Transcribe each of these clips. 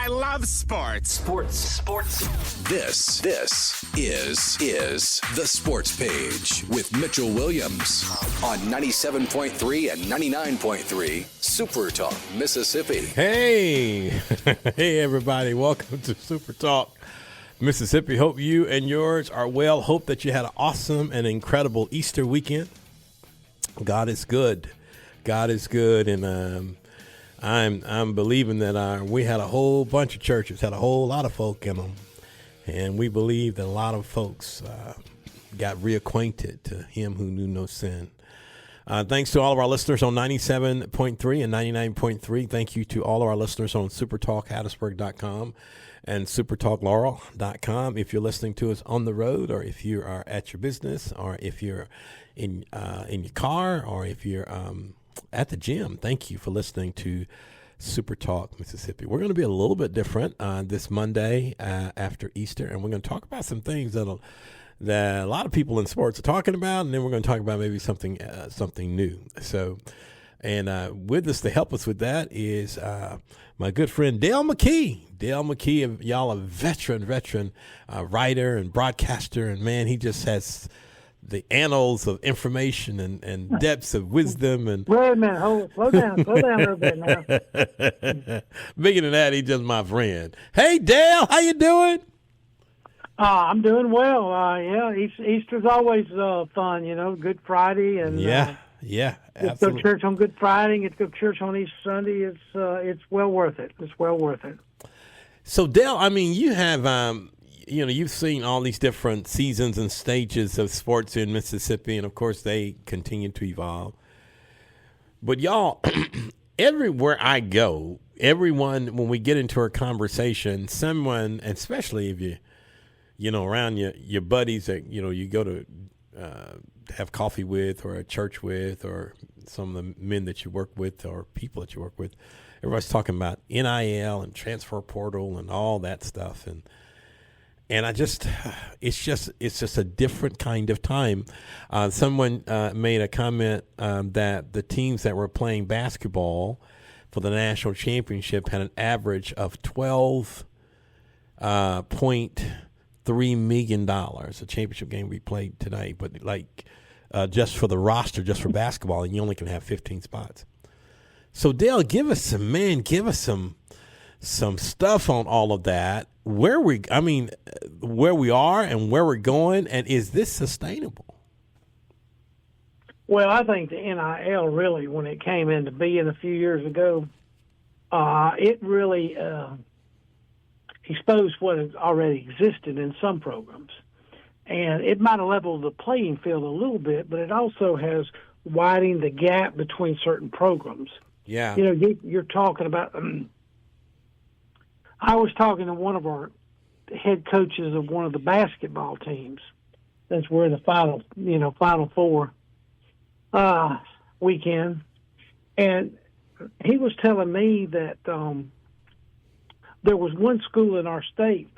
I love sports. Sports. This is the Sports Page with Mitchell Williams on 97.3 and 99.3 SuperTalk, Mississippi. Hey, hey everybody, welcome to SuperTalk, Mississippi. Hope you and yours are well. Hope that you had an awesome and incredible Easter weekend. God is good. God is good, and I'm believing that we had a whole bunch of churches, had a whole lot of folk in them. And we believe that a lot of folks got reacquainted to him who knew no sin. Thanks to all of our listeners on 97.3 and 99.3. Thank you to all of our listeners on SuperTalk Hattiesburg.com and SuperTalk If you're listening to us on the road, or if you are at your business, or if you're in your car, or if you're at the gym, thank you for listening to Super Talk Mississippi. We're going to be a little bit different this Monday after Easter, and we're going to talk about some things that a lot of people in sports are talking about, and then we're going to talk about maybe something new. So, and with us to help us with that is my good friend Dale McKee. Dale McKee, y'all a veteran writer and broadcaster, and man, he just has the annals of information and depths of wisdom. And wait a minute, slow down a little bit now. Bigger than that, he's just my friend. Hey, Dale, how you doing? I'm doing well. Yeah, Easter's always fun, Good Friday, and yeah, get to go to church on Good Friday, get to go to church on Easter Sunday. It's well worth it. It's well worth it. So, Dale, I mean, you have you've seen all these different seasons and stages of sports in Mississippi, and of course they continue to evolve. But y'all, everywhere I go, everyone, when we get into a conversation, someone, especially if you around your buddies that, you go to have coffee with, or at church with, or some of the men that you work with, or people that you work with, everybody's talking about NIL and transfer portal and all that stuff. And it's just a different kind of time. Someone made a comment that the teams that were playing basketball for the national championship had an average of $12.3 million. The championship game we played tonight, but just for the roster, just for basketball, and you only can have 15 spots. So Dale, give us some stuff on all of that. Where we are and where we're going, and is this sustainable? Well, I think the NIL really, when it came into being a few years ago, it really exposed what had already existed in some programs. And it might have leveled the playing field a little bit, but it also has widened the gap between certain programs. Yeah. You're talking about I was talking to one of our head coaches of one of the basketball teams, since we're in the Final Four weekend, and he was telling me that there was one school in our state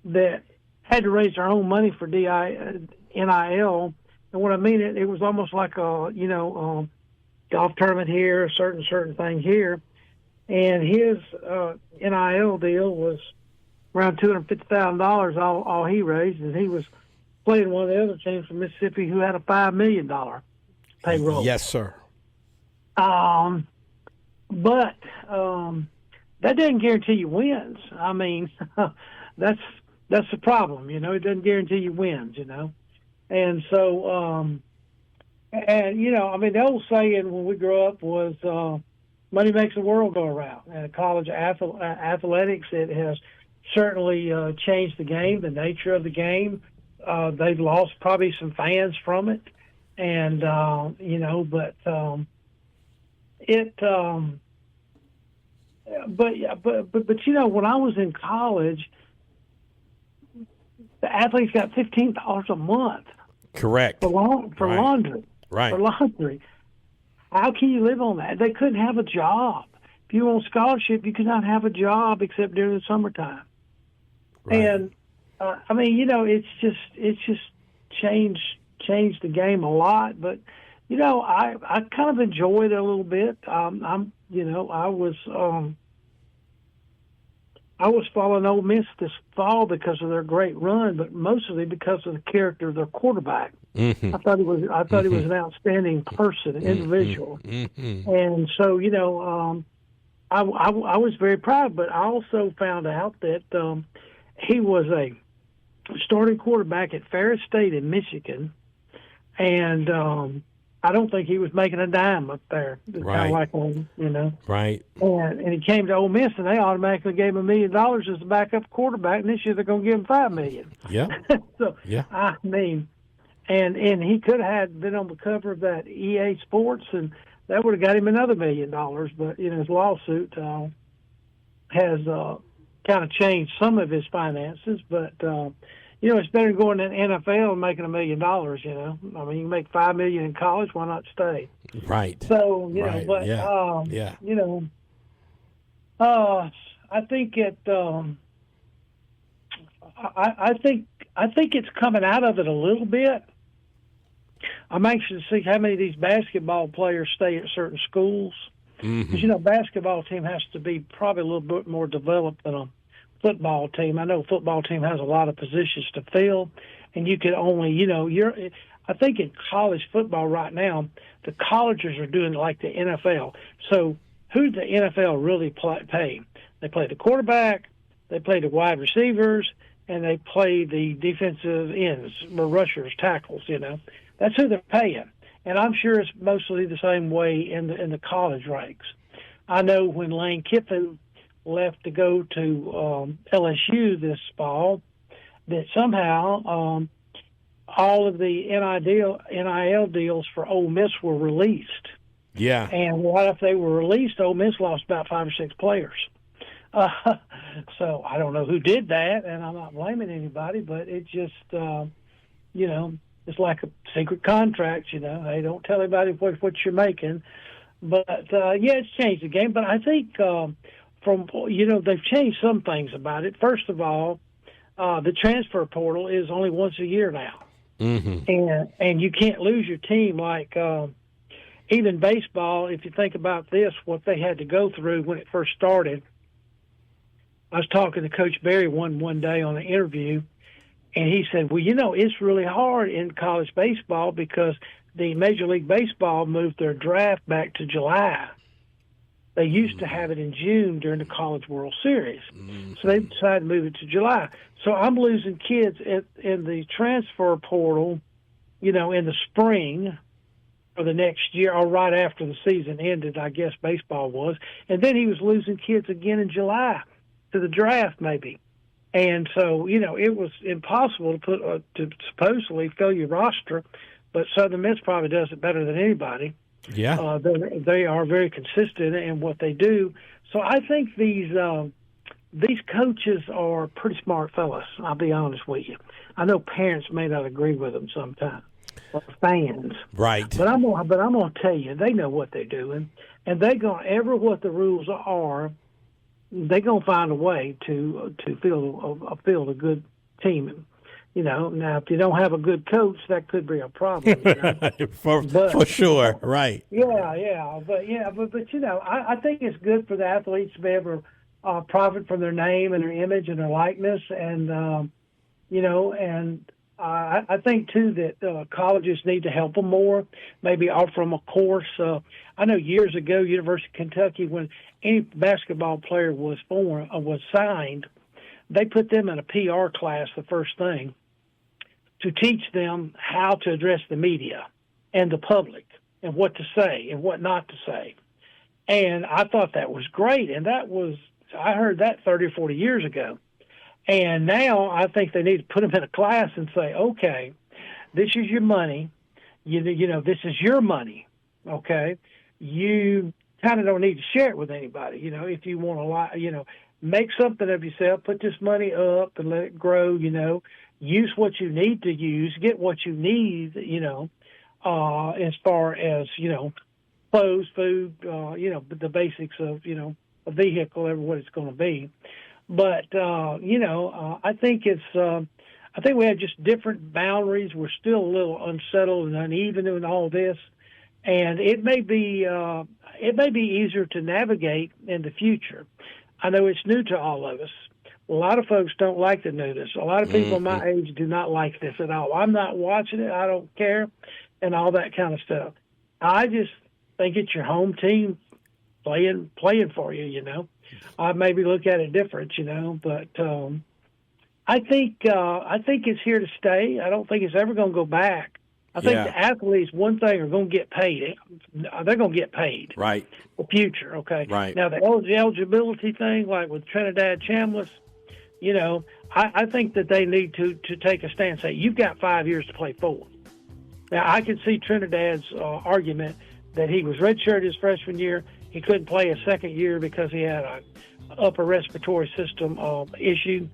that had to raise their own money for NIL, and what I mean, it was almost like a golf tournament here, a certain thing here. And his NIL deal was around $250,000 all he raised, and he was playing one of the other teams from Mississippi who had a $5 million payroll. Yes, sir. But that doesn't guarantee you wins. I mean, that's the problem, It doesn't guarantee you wins, And so, the old saying when we grew up was, money makes the world go around. And college athletics, it has certainly changed the game, the nature of the game. They've lost probably some fans from it, and but when I was in college, the athletes got $15 a month. Correct. For laundry. Right. For laundry. How can you live on that? They couldn't have a job. If you were on scholarship, you could not have a job except during the summertime. Right. And it's just changed the game a lot. But I kind of enjoyed it a little bit. I was I was following Ole Miss this fall because of their great run, but mostly because of the character of their quarterback. Mm-hmm. I thought he was an outstanding person, individual, and so I was very proud. But I also found out that he was a starting quarterback at Ferris State in Michigan, and I don't think he was making a dime up there. Right. Kind of like Right. And he came to Ole Miss, and they automatically gave him $1 million as a backup quarterback, and this year they're going to give him $5 million. Yeah. So yeah. I mean, and he could have been on the cover of that EA Sports, and that would have got him another $1 million. But his lawsuit has kind of changed some of his finances, but. It's better than going to the NFL and making $1 million. I mean, you can make $5 million in college. Why not stay? Right. So right. but yeah. I think it. I think it's coming out of it a little bit. I'm anxious to see how many of these basketball players stay at certain schools. Because basketball team has to be probably a little bit more developed than a football team. I know football team has a lot of positions to fill, and you can only, I think in college football right now, the colleges are doing like the NFL. So who the NFL really pay? They play the quarterback, they play the wide receivers, and they play the defensive ends, or rushers, tackles. That's who they're paying. And I'm sure it's mostly the same way in the college ranks. I know when Lane Kiffin left to go to LSU this fall, that somehow all of the NIL deals for Ole Miss were released. Yeah. And what if they were released? Ole Miss lost about 5 or 6 players. So I don't know who did that, and I'm not blaming anybody, but it just, it's like a secret contract, Hey, don't tell anybody what you're making. But, it's changed the game. But I think they've changed some things about it. First of all, the transfer portal is only once a year now. Mm-hmm. And you can't lose your team like even baseball. If you think about this, what they had to go through when it first started. I was talking to Coach Berry one day on an interview, and he said, well, it's really hard in college baseball because the Major League Baseball moved their draft back to July. They used to have it in June during the College World Series. Mm-hmm. So they decided to move it to July. So I'm losing kids in the transfer portal, in the spring or the next year or right after the season ended, I guess baseball was. And then he was losing kids again in July to the draft maybe. And so, it was impossible to supposedly fill your roster, but Southern Miss probably does it better than anybody. Yeah, they are very consistent in what they do. So I think these coaches are pretty smart fellas. I'll be honest with you. I know parents may not agree with them sometimes, or fans. Right. But I'm gonna tell you, they know what they're doing, and they're gonna what the rules are. They're gonna find a way to field a good team. Now if you don't have a good coach, that could be a problem. For sure, right? Yeah, but I think it's good for the athletes to be able to profit from their name and their image and their likeness, and I think too that colleges need to help them more. Maybe offer them a course. I know years ago, University of Kentucky, when any basketball player was signed, they put them in a PR class the first thing to teach them how to address the media and the public and what to say and what not to say. And I thought that was great. And I heard that 30 or 40 years ago. And now I think they need to put them in a class and say, okay, this is your money. This is your money. Okay. You kind of don't need to share it with anybody. If you want to, make something of yourself, put this money up and let it grow, use what you need to use, get what you need, as far as, clothes, food, the basics of, a vehicle, what it's going to be. But, I think I think we have just different boundaries. We're still a little unsettled and uneven in all this. And it may be easier to navigate in the future. I know it's new to all of us, A lot of folks don't like the newness. A lot of people my age do not like this at all. I'm not watching it. I don't care, and all that kind of stuff. I just think it's your home team playing for you, you know. I maybe look at it different, you know, but I think it's here to stay. I don't think it's ever going to go back. I think the athletes, one thing, are going to get paid. They're going to get paid. Right. The future, okay? Right. Now, the eligibility thing, like with Trinidad Chambliss, you know, I think that they need to take a stand and say, you've got 5 years to play forward. Now, I can see Trinidad's argument that he was redshirted his freshman year. He couldn't play a second year because he had an upper respiratory system issue,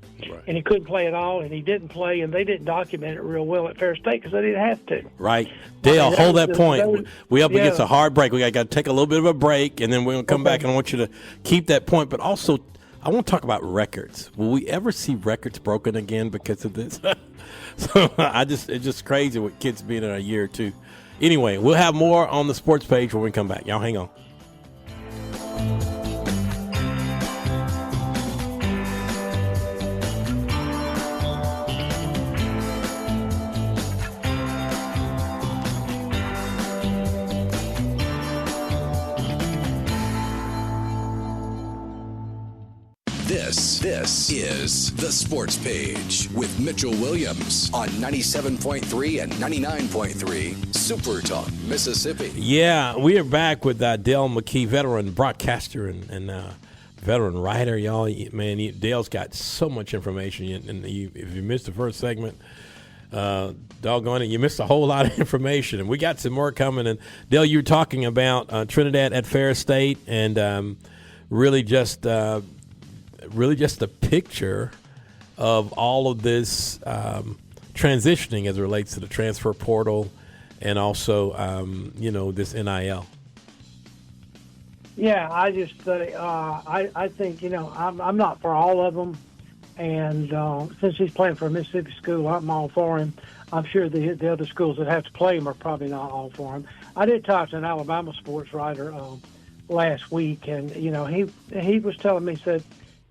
and he couldn't play at all, and he didn't play, and they didn't document it real well at Fair State because they didn't have to. Right. Dale, hold that point. We up against a hard break. We got to take a little bit of a break, and then we're going to come back, and I want you to keep that point. But also, I want to talk about records. Will we ever see records broken again because of this? So it's just crazy with kids being in a year or two. Anyway, we'll have more on the sports page when we come back. Y'all hang on. This is The Sports Page with Mitchell Williams on 97.3 and 99.3 SuperTalk, Mississippi. Yeah, we are back with Dale McKee, veteran broadcaster and veteran writer. Y'all, man, Dale's got so much information. And if you missed the first segment, doggone it, you missed a whole lot of information. And we got some more coming. And Dale, you were talking about Trinidad at Fair State and really just a picture of all of this transitioning as it relates to the transfer portal and also, this NIL. Yeah, I just I think, I'm not for all of them. And since he's playing for a Mississippi school, I'm all for him. I'm sure the other schools that have to play him are probably not all for him. I did talk to an Alabama sports writer last week, and, he was telling me, he said,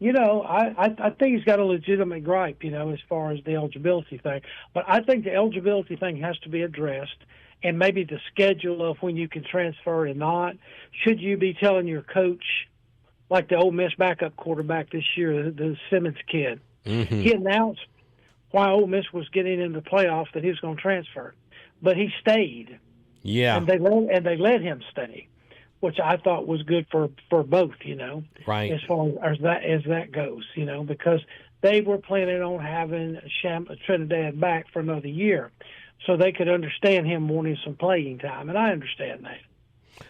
I think he's got a legitimate gripe, as far as the eligibility thing. But I think the eligibility thing has to be addressed, and maybe the schedule of when you can transfer and not. Should you be telling your coach, like the Ole Miss backup quarterback this year, the Simmons kid, he announced while Ole Miss was getting into the playoffs that he was going to transfer, but he stayed. Yeah, and they let him stay, which I thought was good for both, right, as far as that goes, because they were planning on having Trinidad back for another year, so they could understand him wanting some playing time, and I understand that.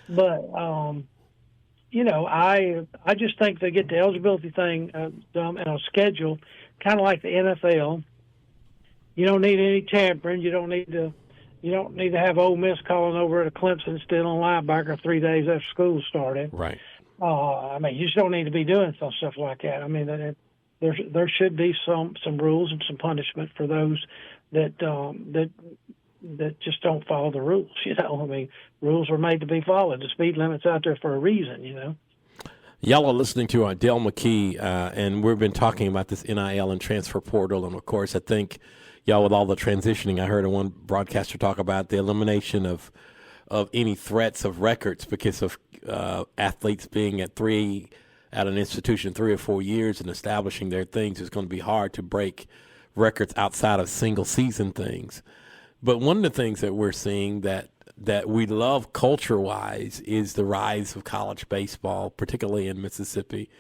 But I just think they get the eligibility thing done and a schedule, kind of like the NFL. You don't need any tampering. You don't need to have Ole Miss calling over at a Clemson still on linebacker 3 days after school started. Right. You just don't need to be doing some stuff like that. I mean, there should be some rules and some punishment for those that just don't follow the rules. Rules are made to be followed. The speed limit's out there for a reason. Y'all are listening to Dale McKee, and we've been talking about this NIL and transfer portal, and of course, I think. Y'all, with all the transitioning, I heard one broadcaster talk about the elimination of any threats of records because of athletes being at an institution 3 or 4 years and establishing their things. It's going to be hard to break records outside of single season things. But one of the things that we're seeing that we love culture-wise is the rise of college baseball, particularly in Mississippi.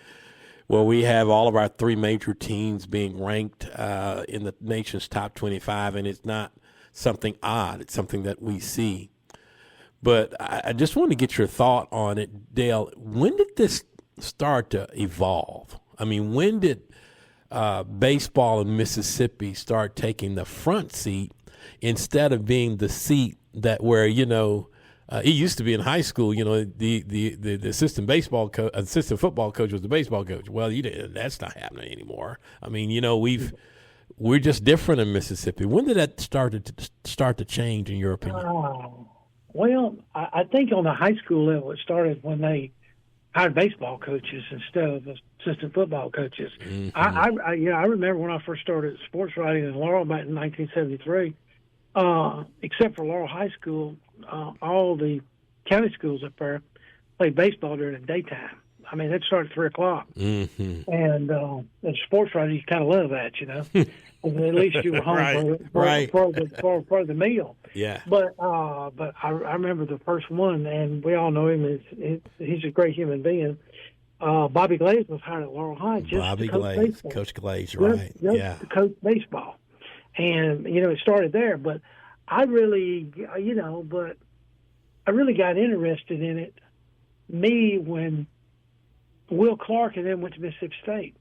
Well, we have all of our 3 major teams being ranked in the nation's top 25, and it's not something odd. It's something that we see. But I just want to get your thought on it, Dale. When did this start to evolve? I mean, when did baseball in Mississippi start taking the front seat instead of being the seat that where, it used to be in high school, the assistant football coach was the baseball coach. Well, that's not happening anymore. I mean, we're just different in Mississippi. When did that start to change, in your opinion? Well, I think on the high school level, it started when they hired baseball coaches instead of assistant football coaches. Mm-hmm. I remember when I first started sports writing in Laurel back in 1973. Except for Laurel High School, all the county schools up there played baseball during the daytime. I mean, they'd start at 3 o'clock. Mm-hmm. And as a sports writer, you kind of love that, At least you were home for the meal. Yeah. But I remember the first one, and we all know him. He's a great human being. Bobby Glaze was hired at Laurel High just to coach baseball. Coach Glaze, right. Just to coach baseball. And, it started there. But I really, I really got interested in it, when Will Clark and then went to Mississippi State.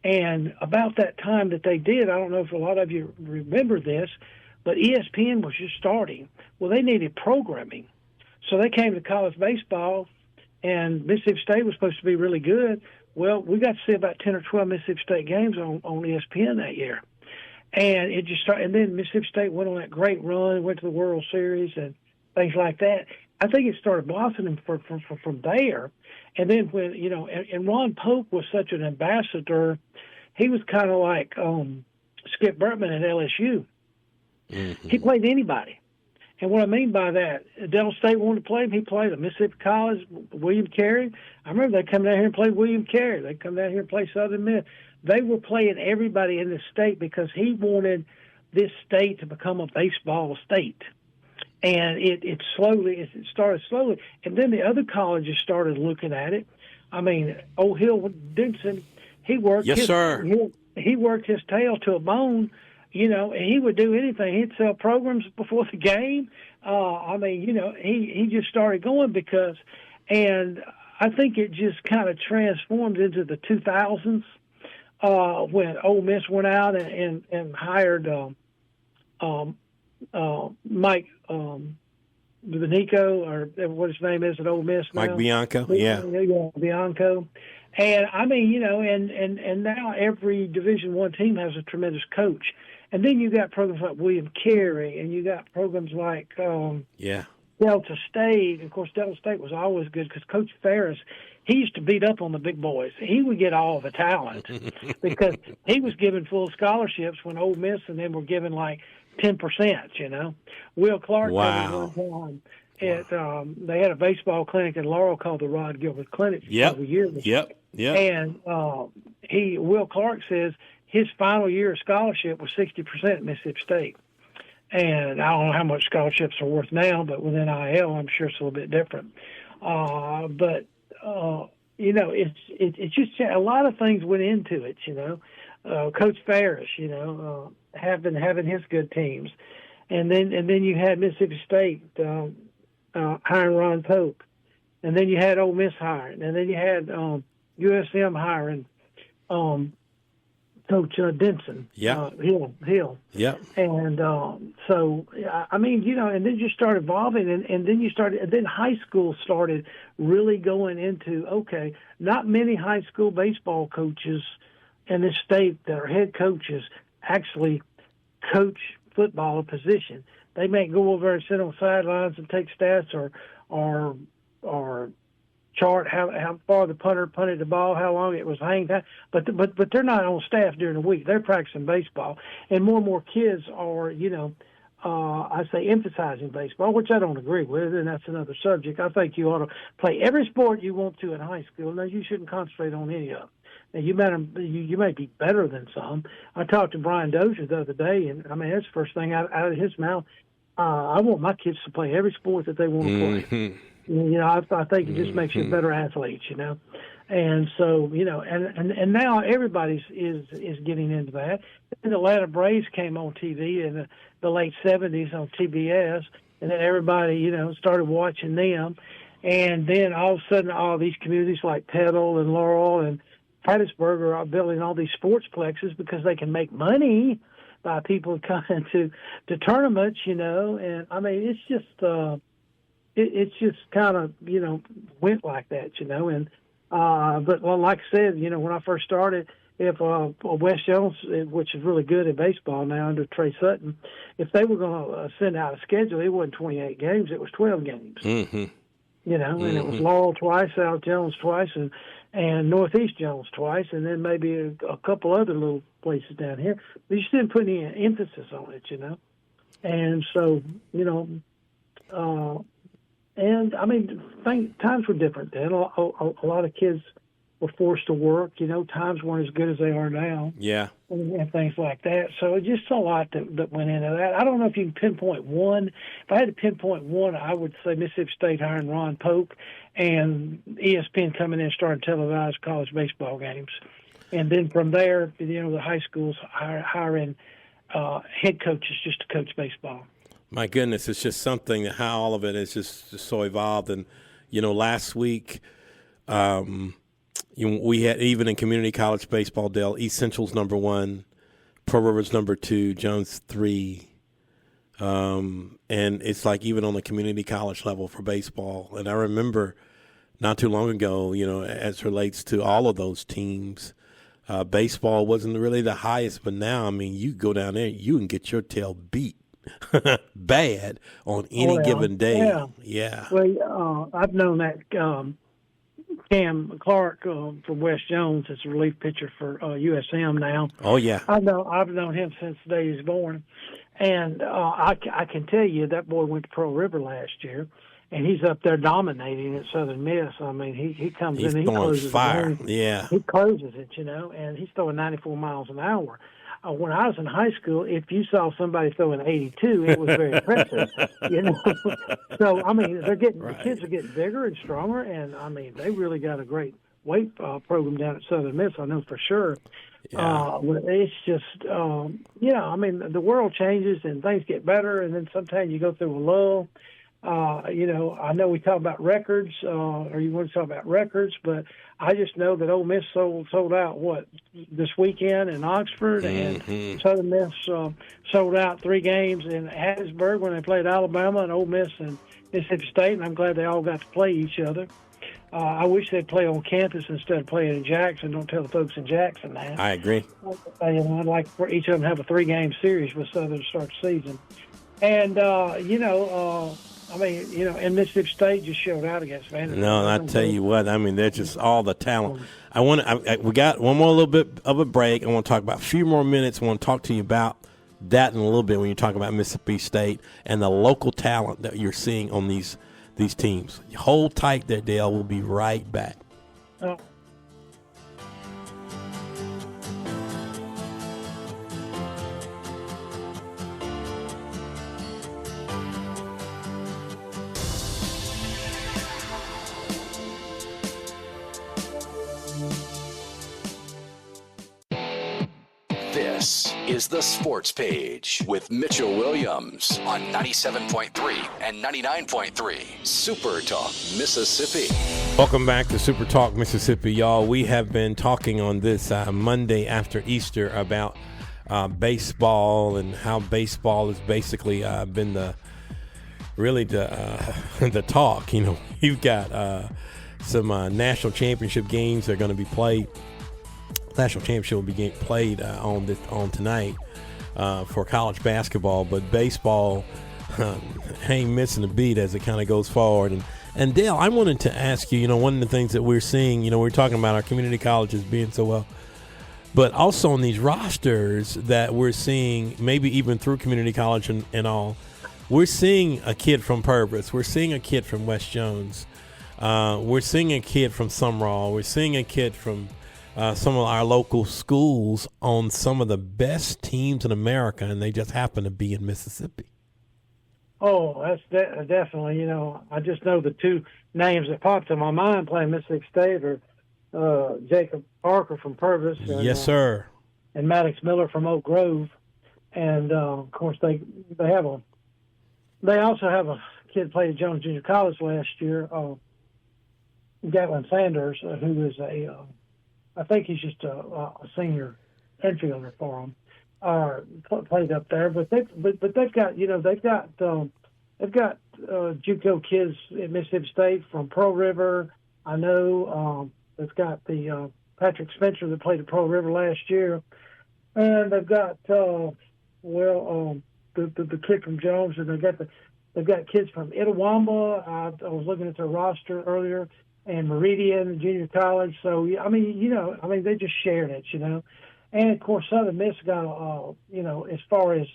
And about that time that they did, I don't know if a lot of you remember this, but ESPN was just starting. Well, they needed programming. So they came to college baseball, and Mississippi State was supposed to be really good. Well, we got to see about 10 or 12 Mississippi State games on ESPN that year. And it just started, and then Mississippi State went on that great run, went to the World Series and things like that. I think it started blossoming from there. And then when, and Ron Pope was such an ambassador, he was kind of like Skip Bertman at LSU. Mm-hmm. He played anybody. And what I mean by that, Delta State wanted to play him. He played at Mississippi College, William Carey. I remember they come down here and play William Carey. They come down here and play Southern Miss. They were playing everybody in the state because he wanted this state to become a baseball state. And it started slowly. And then the other colleges started looking at it. I mean, Old Hill Denson, he worked he worked his tail to a bone, and he would do anything. He'd sell programs before the game. He just started going and I think it just kind of transformed into the 2000s when Ole Miss went out and hired Mike Benico, or what his name is at Ole Miss now. Mike Bianco, yeah, Bianco. And I mean, and now every Division I team has a tremendous coach. And then you got programs like William Carey, and you got programs like Delta State. Of course, Delta State was always good because Coach Ferris, he used to beat up on the big boys. He would get all the talent because he was giving full scholarships when Ole Miss and them were giving like 10%, Will Clark they had a baseball clinic in Laurel called the Rod Gilbert Clinic every year. Yep. And Will Clark says his final year of scholarship was 60% at Mississippi State. And I don't know how much scholarships are worth now, but with NIL, I'm sure it's a little bit different. It's just a lot of things went into it, Coach Ferris, having his good teams. And then you had Mississippi State hiring Ron Pope. And then you had Ole Miss hiring. And then you had USM hiring Coach Denson. Yeah. Hill. Yeah. And and then you start evolving, and then high school started really going into, not many high school baseball coaches in this state that are head coaches actually coach football position. They may go over and sit on sidelines and take stats or chart how far the punter punted the ball, how long it was hanging down. But they're not on staff during the week. They're practicing baseball, and more kids are emphasizing baseball, which I don't agree with, and that's another subject. I think you ought to play every sport you want to in high school. No, you shouldn't concentrate on any of them. Now, you may be better than some. I talked to Brian Dozier the other day, and I mean that's the first thing out of his mouth. I want my kids to play every sport that they want to play. I think it just makes you a better athlete, And so, and now everybody is getting into that. And the Atlanta Braves came on TV in the late 70s on TBS, and then everybody, started watching them. And then all of a sudden, all these communities like Petal and Laurel and Hattiesburg are building all these sportsplexes because they can make money by people coming to tournaments, And I mean, it's just it's just kind of went like that, And but like I said, when I first started, if West Jones, which is really good at baseball now under Trey Sutton, if they were going to send out a schedule, it wasn't 28 games; it was 12 games. Mm-hmm. and it was Laurel twice, South Jones twice, and Northeast Jones twice, and then maybe a couple other little places down here. But you just didn't put any emphasis on it, And so, and I mean, times were different then. A lot of kids were forced to work. Times weren't as good as they are now. Yeah. And things like that. So it's just a lot that went into that. I don't know if you can pinpoint one. If I had to pinpoint one, I would say Mississippi State hiring Ron Polk and ESPN coming in and starting to televise college baseball games. And then from there, the high schools hiring head coaches just to coach baseball. My goodness, it's just something that how all of it is just so evolved. And, last week we had, even in community college baseball, Dale, East Central's number 1, Pro River's number 2, Jones 3. And it's like even on the community college level for baseball. And I remember not too long ago, as relates to all of those teams, baseball wasn't really the highest. But now, I mean, you go down there, you can get your tail beat bad on any given day. Yeah. Well, I've known that Cam Clark from West Jones is a relief pitcher for USM now. Oh yeah. I've known him since the day he was born, and I can tell you that boy went to Pearl River last year, and he's up there dominating at Southern Miss. I mean, he comes he's in and he closes fire. it. Yeah. He closes it, and he's throwing 94 miles an hour. When I was in high school, if you saw somebody throwing 82, it was very impressive. So I mean, the kids are getting bigger and stronger, and I mean, they really got a great weight program down at Southern Miss. I know for sure. Yeah. It's just, I mean, the world changes and things get better, and then sometimes you go through a lull. I know we talk about records, or you want to talk about records, but I just know that Ole Miss sold out this weekend in Oxford, and Southern Miss sold out 3 games in Hattiesburg when they played Alabama, and Ole Miss and Mississippi State, and I'm glad they all got to play each other. I wish they'd play on campus instead of playing in Jackson. Don't tell the folks in Jackson that. I agree. I'd like for each of them to have a 3-game series with Southern to start the season. And, I mean, and Mississippi State just showed out against Vanderbilt. No, I tell you what, I mean, they're just all the talent. We got one more little bit of a break. I want to talk about a few more minutes. I want to talk to you about that in a little bit when you talk about Mississippi State and the local talent that you're seeing on these teams. Hold tight there, Dale. We'll be right back. This is the Sports Page with Mitchell Williams on 97.3 and 99.3 Super Talk, Mississippi. Welcome back to Super Talk, Mississippi, y'all. We have been talking on this Monday after Easter about baseball and how baseball has basically been the talk. You've got some national championship games that are going to be played. National championship will be played on tonight for college basketball, but baseball ain't missing a beat as it kind of goes forward. And Dale, I wanted to ask you, one of the things that we're seeing, we're talking about our community colleges being so well, but also on these rosters that we're seeing, maybe even through community college and all, we're seeing a kid from Purvis, we're seeing a kid from West Jones, we're seeing a kid from Sumrall, we're seeing a kid from some of our local schools on some of the best teams in America, and they just happen to be in Mississippi. Oh, that's definitely, I just know the 2 names that popped in my mind playing Mississippi State are Jacob Parker from Purvis. And, yes, sir. And Maddox Miller from Oak Grove. And, of course, they also have a kid played at Jones Junior College last year, Gatlin Sanders, who is I think he's just a senior infielder for them. Played up there, but they've got JUCO kids at Mississippi State from Pearl River. I know they've got the Patrick Spencer that played at Pearl River last year, and they've got the kid from Jones, and they They've got kids from Itawamba. I was looking at their roster earlier, and Meridian Junior College. So, they just shared it, And, of course, Southern Miss got, as far as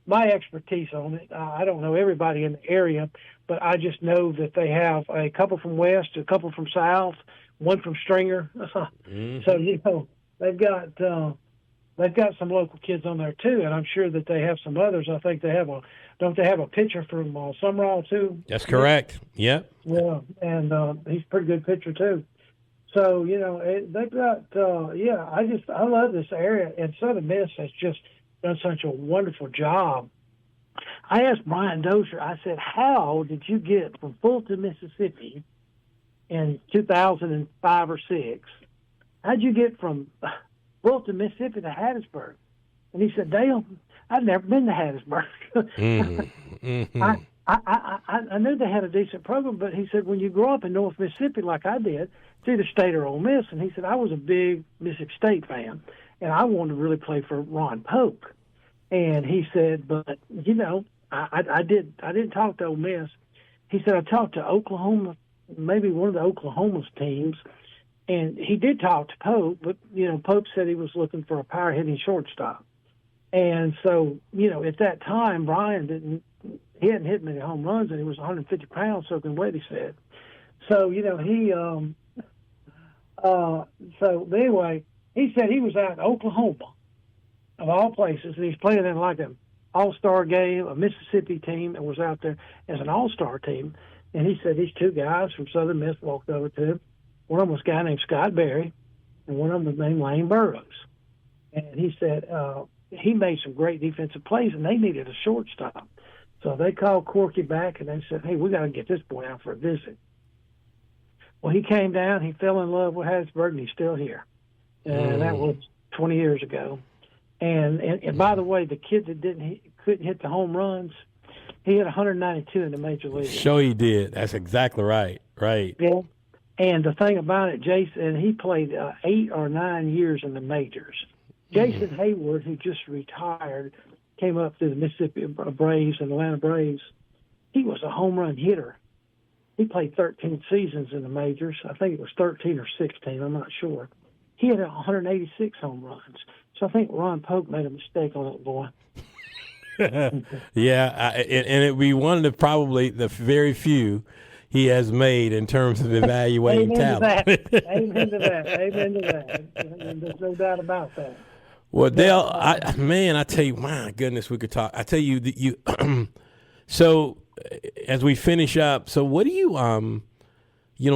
my expertise on it, I don't know everybody in the area, but I just know that they have a couple from West, a couple from South, one from Stringer. Mm-hmm. So, they've got some local kids on there, too, and I'm sure that they have some others. I think they have don't they have a pitcher from Sumrall, too? That's correct. Yep. Yeah, and he's a pretty good pitcher, too. So, they've got, I love this area, and Southern Miss has just done such a wonderful job. I asked Brian Dozier, I said, how did you get from Fulton, Mississippi in 2005 or 6? How'd you get from Fulton, Mississippi to Hattiesburg? And he said, Dale, I've never been to Hattiesburg. Mm-hmm. I knew they had a decent program, but he said, when you grow up in North Mississippi like I did, it's either State or Ole Miss. And he said, I was a big Mississippi State fan, and I wanted to really play for Ron Polk. And he said, but, I didn't talk to Ole Miss. He said, I talked to Oklahoma, maybe one of the Oklahoma's teams, and he did talk to Pope, but, Pope said he was looking for a power-hitting shortstop. And so, at that time, Brian he hadn't hit many home runs, and he was 150 pounds soaking wet, he said. So, so anyway, he said he was out in Oklahoma, of all places, and he's playing in like an all-star game, a Mississippi team that was out there as an all-star team. And he said these two guys from Southern Miss walked over to him. One of them was a guy named Scott Berry, and one of them was named Lane Burroughs. And he said he made some great defensive plays, and they needed a shortstop. So they called Corky back, and they said, hey, we got to get this boy out for a visit. Well, he came down, he fell in love with Hattiesburg, and he's still here. And that was 20 years ago. And by the way, the kid that couldn't hit the home runs, he hit 192 in the major league. Sure he did. That's exactly right. Right. Yeah. And the thing about it, Jason, he played 8 or 9 years in the majors. Jason Hayward, who just retired, came up through the Mississippi Braves and Atlanta Braves. He was a home run hitter. He played 13 seasons in the majors. I think it was 13 or 16. I'm not sure. He had 186 home runs. So I think Ron Polk made a mistake on that boy. Yeah, and it'd be one of probably the very few he has made in terms of evaluating talent. Amen to that. There's no doubt about that. Well, Dale, I tell you, my goodness, we could talk. I tell you that you. So, as we finish up, so what do you,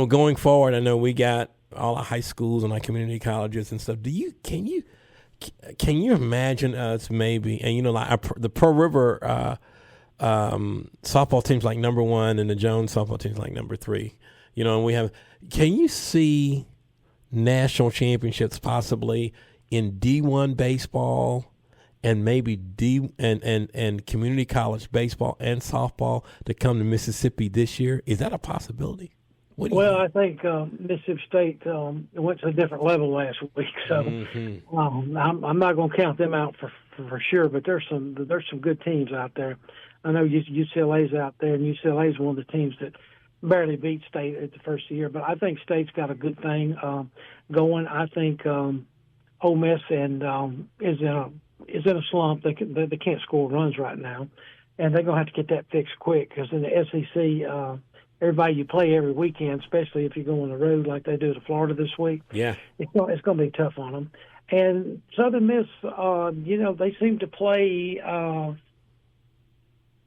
going forward? I know we got all our high schools and our community colleges and stuff. Can you imagine us maybe, and like the Pearl River softball team's like number 1 and the Jones softball team's like number 3, and we have. Can you see national championships possibly in D1 baseball and maybe and community college baseball and softball to come to Mississippi this year? Is that a possibility? Well, I think Mississippi State went to a different level last week, so I'm not going to count them out for sure. But there's some good teams out there. I know UCLA's out there, and UCLA's one of the teams that barely beat State at the first year. But I think State's got a good thing going. I think Ole Miss is in a slump. They can't score runs right now, and they're going to have to get that fixed quick because in the SEC. Everybody you play every weekend, especially if you go on the road like they do to Florida this week. Yeah, it's going to be tough on them. And Southern Miss, they seem to play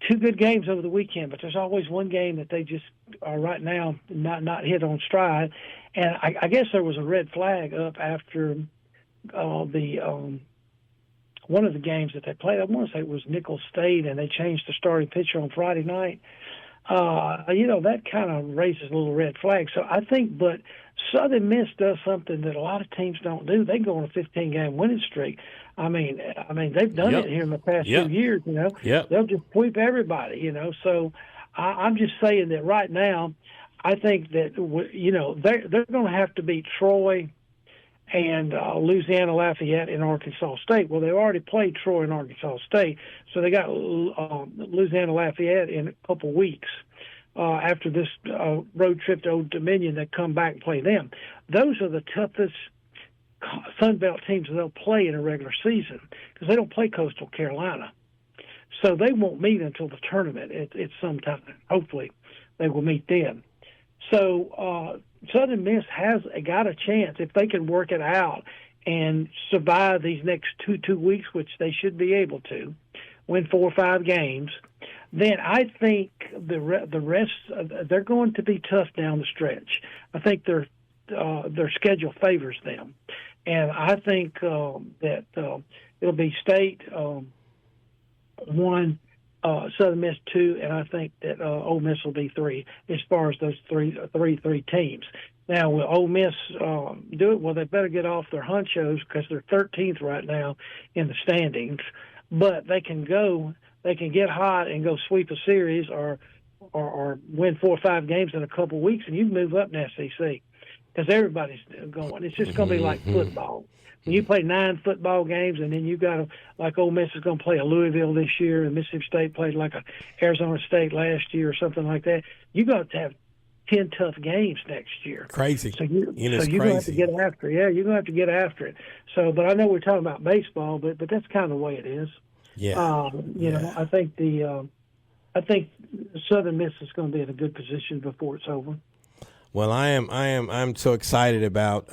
2 good games over the weekend, but there's always one game that they just are right now not hit on stride. And I guess there was a red flag up after the one of the games that they played. I want to say it was Nicholls State, and they changed the starting pitcher on Friday night. That kind of raises a little red flag. So I think, but Southern Miss does something that a lot of teams don't do. They go on a 15-game winning streak. I mean, they've done it here in the past few years. They'll just sweep everybody. So I'm just saying that right now, I think that they're going to have to beat Troy and Louisiana Lafayette and Arkansas State. Well, they already played Troy and Arkansas State, so they got Louisiana Lafayette in a couple weeks after this road trip to Old Dominion. They come back and play them. Those are the toughest Sun Belt teams that they'll play in a regular season because they don't play Coastal Carolina. So they won't meet until the tournament. It's sometime. Hopefully they will meet then. So Southern Miss has got a chance if they can work it out and survive these next two weeks, which they should be able to, win 4 or 5 games. Then I think the rest they're going to be tough down the stretch. I think their schedule favors them, and I think that it'll be State 1. Southern Miss 2, and I think that Ole Miss will be 3 as far as those three teams. Now, will Ole Miss do it? Well, they better get off their hunchos because they're 13th right now in the standings. But they can get hot and go sweep a series or win 4 or 5 games in a couple of weeks, and you can move up in the SEC because everybody's going. It's just going to be like football. When you play 9 football games, and then you got like Ole Miss is going to play a Louisville this year, and Mississippi State played like a Arizona State last year or something like that. You got to have 10 tough games next year. Crazy. So you're going to have to get after it. Yeah, you're going to have to get after it. So, but I know we're talking about baseball, but that's kind of the way it is. Yeah. You know, I think Southern Miss is going to be in a good position before it's over. Well, I'm so excited about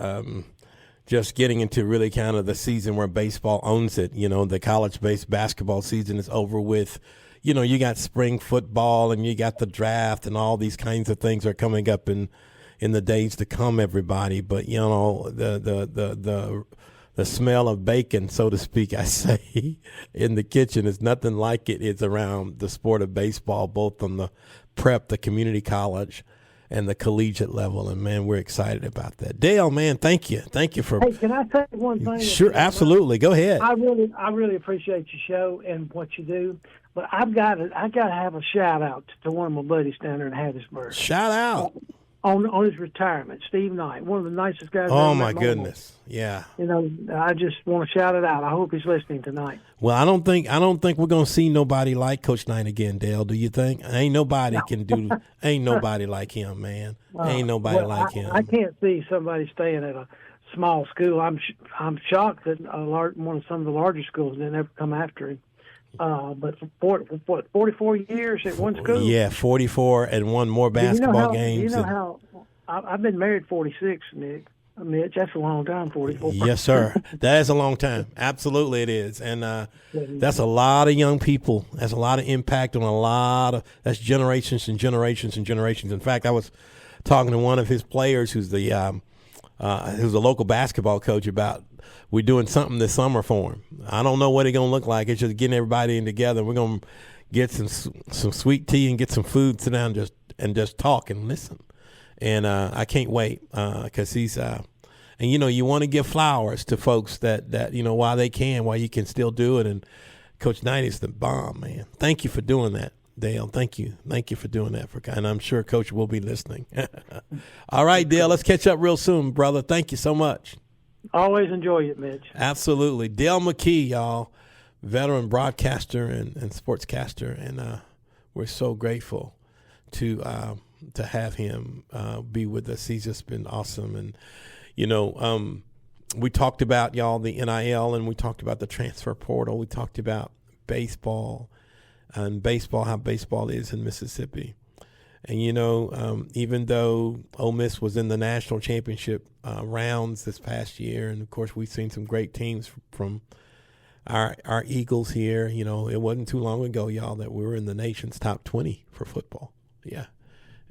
just getting into really kind of the season where baseball owns it. You know, the college-based basketball season is over with. You know, you got spring football and you got the draft and all these kinds of things are coming up in the days to come, everybody. But, you know, the smell of bacon, so to speak, I say, in the kitchen is nothing like it is around the sport of baseball, both on the prep, the community college, and the collegiate level, and man, we're excited about that. Dale, man, thank you for. Hey, can I say one thing? Sure, absolutely. Go ahead. I really appreciate your show and what you do, but I got to have a shout out to one of my buddies down there in Hattiesburg. Shout out on his retirement, Steve Knight, one of the nicest guys. Oh my goodness, yeah. You know, I just want to shout it out. I hope he's listening tonight. Well, I don't think we're gonna see nobody like Coach Knight again, Dale. Do you think? Ain't nobody ain't nobody like him, man. Ain't nobody like him. I can't see somebody staying at a small school. I'm shocked that some of the larger schools didn't ever come after him. But for 44 years at one school. Yeah, 44 and won more basketball games. You know how I've been married 46, Mitch. That's a long time, 44. Yes, sir. That is a long time. Absolutely, it is. And that's a lot of young people. That's a lot of impact on that's generations and generations and generations. In fact, I was talking to one of his players who's a local basketball coach about we're doing something this summer for him. I don't know what it's going to look like. It's just getting everybody in together. We're going to get some sweet tea and get some food, sit down and just talk and listen. And I can't wait because he's and, you know, you want to give flowers to folks that you know, while you can still do it. And Coach Knight is the bomb, man. Thank you for doing that, Dale. Thank you for doing that. And I'm sure Coach will be listening. All right, Dale, let's catch up real soon, brother. Thank you so much. Always enjoy it, Mitch. Absolutely. Dale McKee, y'all, veteran broadcaster and sportscaster, and we're so grateful to have him be with us. He's just been awesome. And, you know, we talked about, y'all, the NIL, and we talked about the transfer portal. We talked about baseball and how baseball is in Mississippi. And, you know, even though Ole Miss was in the national championship rounds this past year, and, of course, we've seen some great teams from our Eagles here. You know, it wasn't too long ago, y'all, that we were in the nation's top 20 for football. Yeah.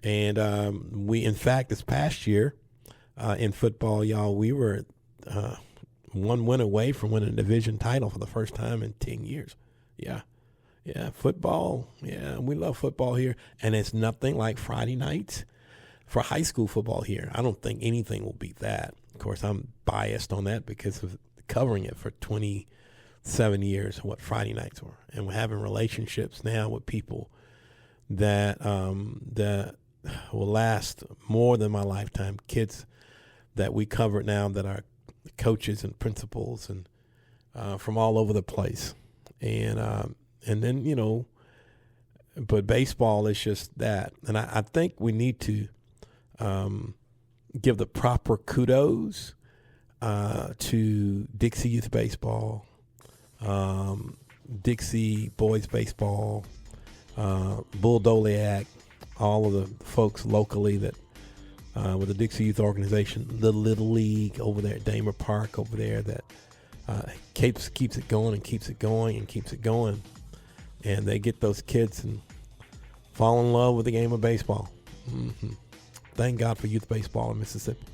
And we, in fact, this past year in football, y'all, we were one win away from winning a division title for the first time in 10 years. Yeah. Yeah, football. Yeah, we love football here. And it's nothing like Friday nights for high school football here. I don't think anything will beat that. Of course, I'm biased on that because of covering it for 27 years, what Friday nights were. And we're having relationships now with people that will last more than my lifetime. Kids that we cover now that are coaches and principals and from all over the place. And then, but baseball is just that. And I think we need to give the proper kudos to Dixie Youth Baseball, Dixie Boys Baseball, Bull Doliac, all of the folks locally that with the Dixie Youth Organization, the Little League over there at Damer Park over there that keeps it going and keeps it going and keeps it going. And they get those kids and fall in love with the game of baseball. Mm-hmm. Thank God for youth baseball in Mississippi.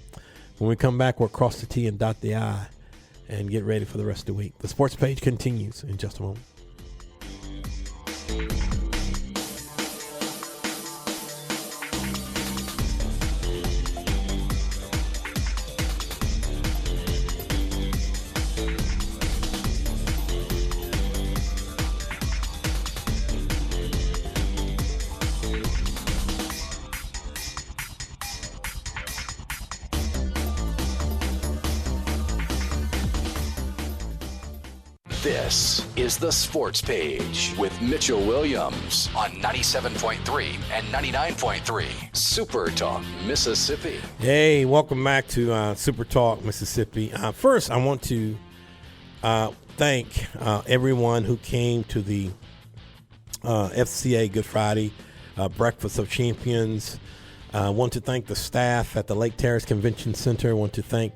When we come back, we'll cross the T and dot the I and get ready for the rest of the week. The sports page continues in just a moment. This is the Sports Page with Mitchell Williams on 97.3 and 99.3 Super Talk, Mississippi. Hey, welcome back to Super Talk, Mississippi. First, I want to thank everyone who came to the FCA Good Friday Breakfast of Champions. I want to thank the staff at the Lake Terrace Convention Center. I want to thank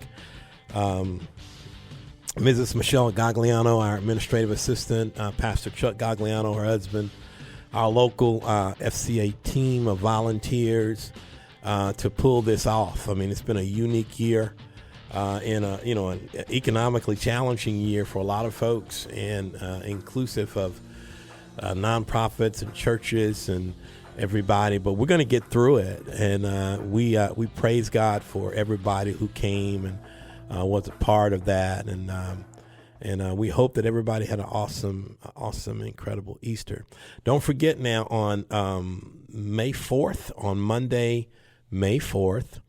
Mrs. Michelle Gagliano, our administrative assistant, Pastor Chuck Gagliano, her husband, our local FCA team of volunteers to pull this off. I mean, it's been a unique year in an economically challenging year for a lot of folks, and inclusive of nonprofits and churches and everybody. But we're going to get through it, and we praise God for everybody who came and was a part of that, and we hope that everybody had an awesome, incredible Easter. Don't forget now on May 4th, on Monday, May 4th,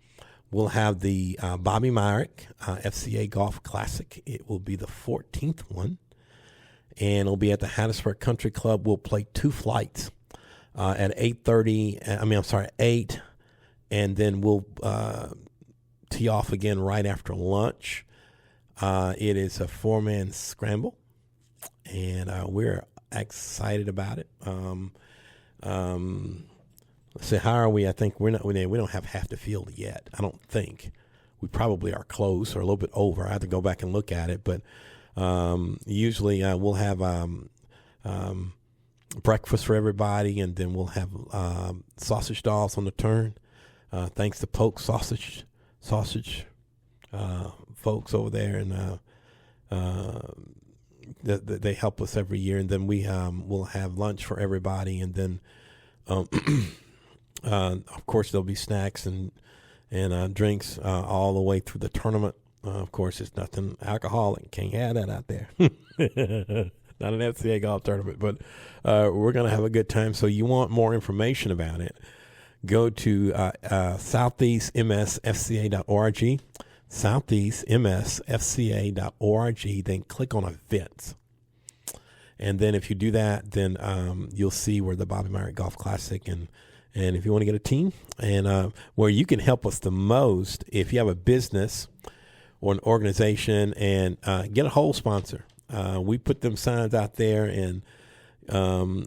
we'll have the Bobby Myrick FCA Golf Classic. It will be the 14th one, and it'll be at the Hattiesburg Country Club. We'll play two flights at 8, and then we'll tee off again right after lunch. It is a 4-man scramble, and we're excited about it. Let's see, how are we? I think we don't have half the field yet. I don't think. We probably are close or a little bit over. I have to go back and look at it, but usually we'll have breakfast for everybody, and then we'll have sausage dogs on the turn. Thanks to Polk Sausage folks over there, and they help us every year. And then we will have lunch for everybody, and then of course there'll be snacks and drinks all the way through the tournament. Of course, it's nothing alcoholic. Can't have that out there. Not an FCA golf tournament, but we're going to have a good time. So you want more information about it, go to southeastmsfca.org, southeastmsfca.org, then click on events. And then if you do that, then you'll see where the Bobby Myrick Golf Classic, and if you want to get a team, and where you can help us the most, if you have a business or an organization, and get a whole sponsor. We put them signs out there, and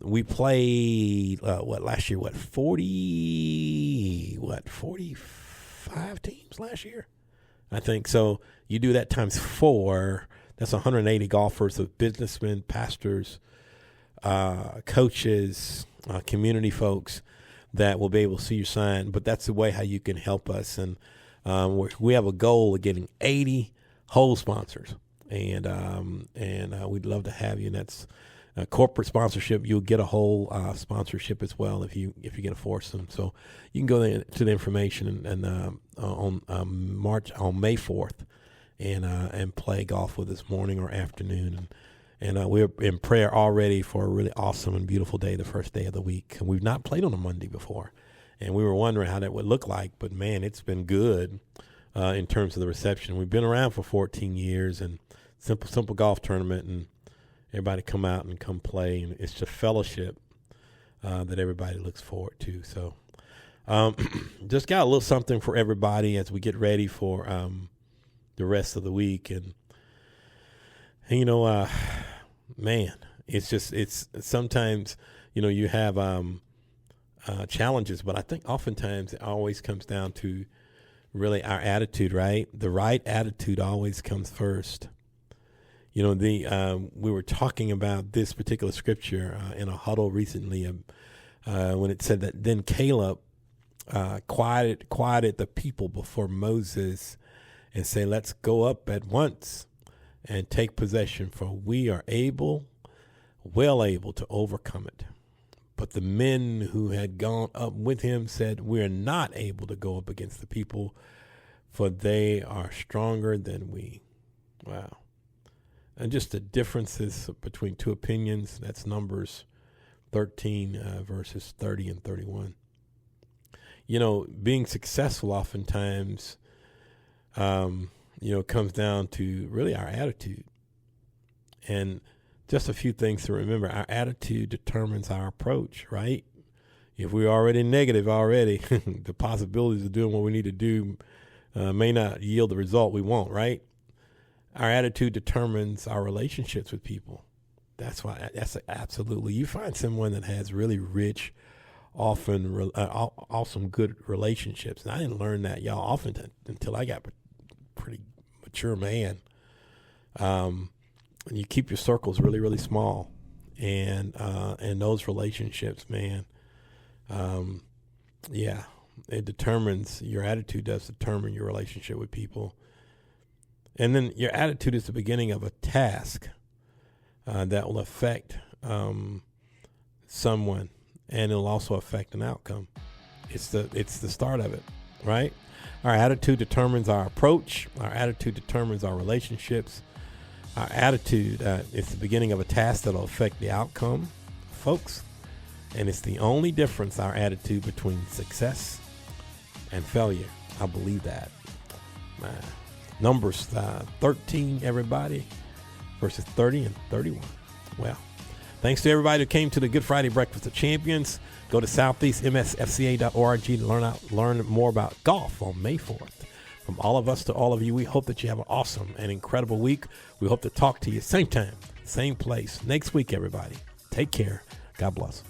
we played last year? 45 teams last year, I think. So you do that times 4. That's 180 golfers of businessmen, pastors, coaches, community folks that will be able to see your sign. But that's the way how you can help us. And we have a goal of getting 80 whole sponsors, and we'd love to have you. And that's corporate sponsorship. You'll get a whole sponsorship as well if you get a foursome. So you can go there to the information and on May 4th and play golf with us morning or afternoon. And we're in prayer already for a really awesome and beautiful day, the first day of the week. And we've not played on a Monday before, and we were wondering how that would look like. But man, it's been good. in terms of the reception. We've been around for 14 years, and simple golf tournament, and everybody come out and come play, and it's just fellowship that everybody looks forward to. So just got a little something for everybody as we get ready for the rest of the week. And you know, man, it's sometimes, you know, you have challenges, but I think oftentimes it always comes down to really our attitude, right? The right attitude always comes first. You know, we were talking about this particular scripture in a huddle recently when it said that then Caleb quieted the people before Moses and say, let's go up at once and take possession, for we are well able to overcome it. But the men who had gone up with him said, we are not able to go up against the people, for they are stronger than we. Wow. And just the differences between two opinions. That's Numbers 13, verses 30 and 31. You know, being successful oftentimes, you know, comes down to really our attitude. And just a few things to remember. Our attitude determines our approach, right? If we're already negative the possibilities of doing what we need to do may not yield the result we want, right? Our attitude determines our relationships with people. That's absolutely. You find someone that has really rich, often awesome, good relationships. And I didn't learn that, y'all, often until I got a pretty mature man. And you keep your circles really, really small, and those relationships, man. Yeah, it determines your attitude. Does determine your relationship with people. And then your attitude is the beginning of a task that will affect someone, and it'll also affect an outcome. It's the start of it, right? Our attitude determines our approach. Our attitude determines our relationships. Our attitude is the beginning of a task that will affect the outcome, folks. And it's the only difference, our attitude, between success and failure. I believe that. Numbers 13, everybody, verses 30 and 31. Well, thanks to everybody who came to the Good Friday Breakfast of Champions. Go to southeastmsfca.org to learn more about golf on May 4th. From all of us to all of you, we hope that you have an awesome and incredible week. We hope to talk to you same time, same place next week, everybody. Take care. God bless.